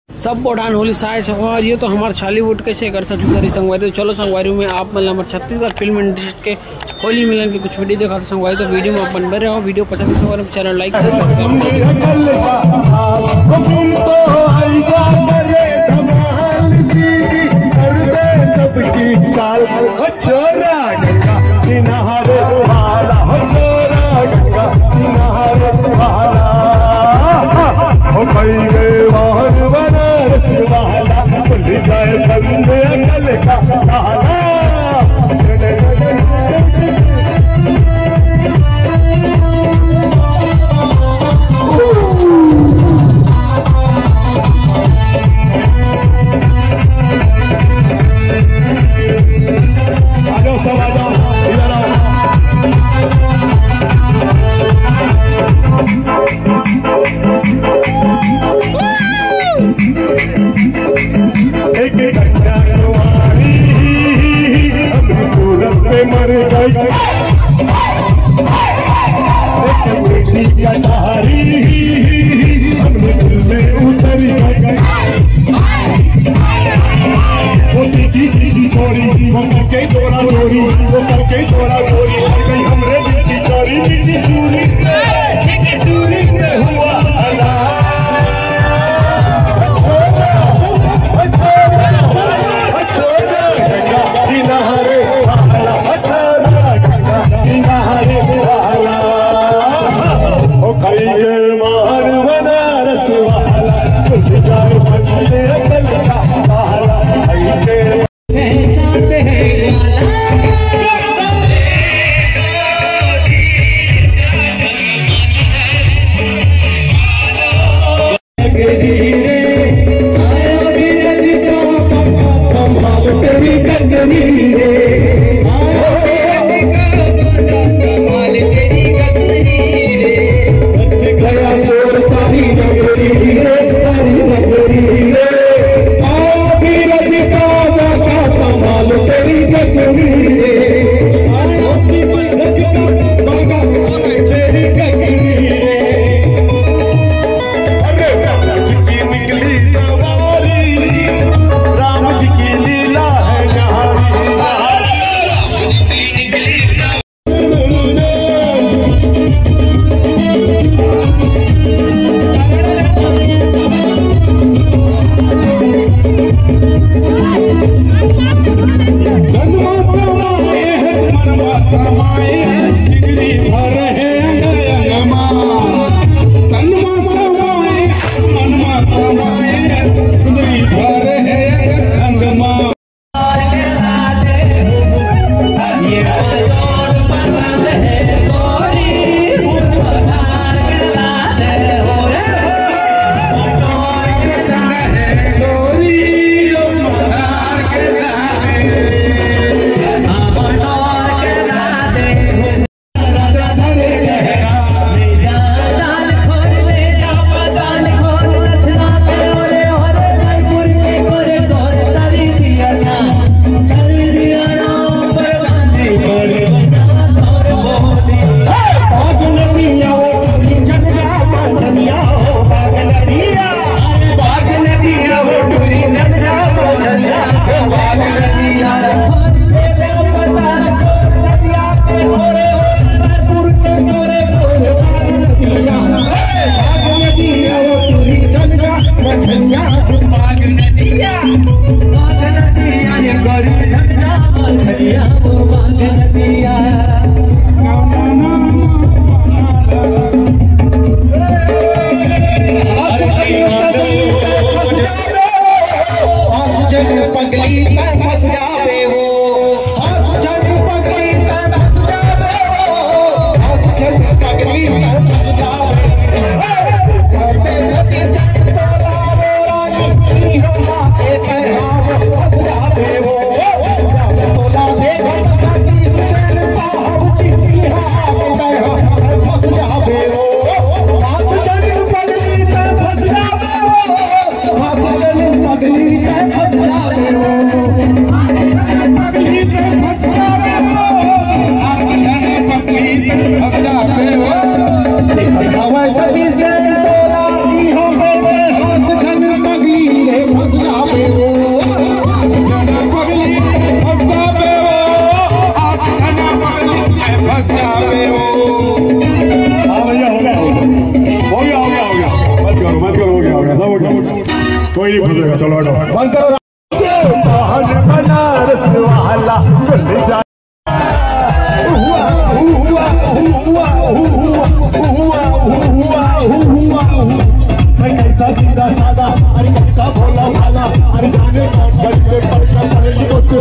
सब बोडान होली साइड और ये तो हमारे छालीवुड कैसे कर सकते संगवारी। तो चलो संगवारी में आप मतलब हमारे छत्तीसगढ़ फिल्म इंडस्ट्री के होली मिलन के कुछ वीडियो दिखाते संगवारी। तो वीडियो में आप बन रहे हो, वीडियो पसंद है चैनल लाइक से सब्सक्राइब। सतीश जैन तोला की हो बेटे हाथ खन पगली रे फंस जावे वो पगली फंस जावे वो हाथ खन पगली रे फंस जावे वो। हाँ भैया हो गया मत करो हो गया सब हो गया कोई नहीं फंसेगा चलो हटो बंद करो। बनारस वाला कैसा सीधा सादा अरे कैसा भोला भाला अरे जाने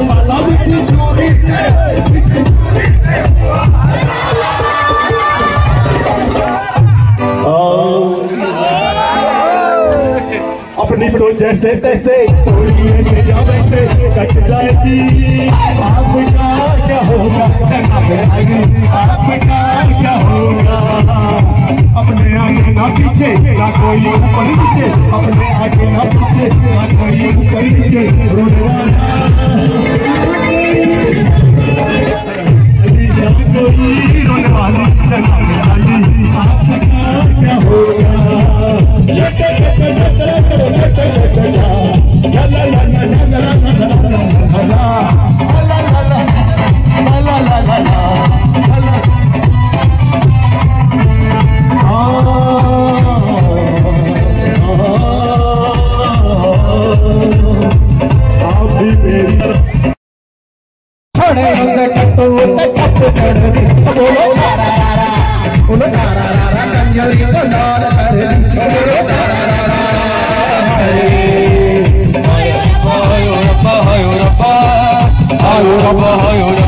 माला मेरी चोरी से अपनी तो जैसे तैसे से जावे से कट जाएगी आपका क्या होगा आपका क्या होगा। अपने आगे ना पीछे ना कोई ऊपर नीचे अपने आगे ना पीछे ना कोई ऊपर नीचे रोने वाला कोई रोने वाला आपका क्या होगा। Oh,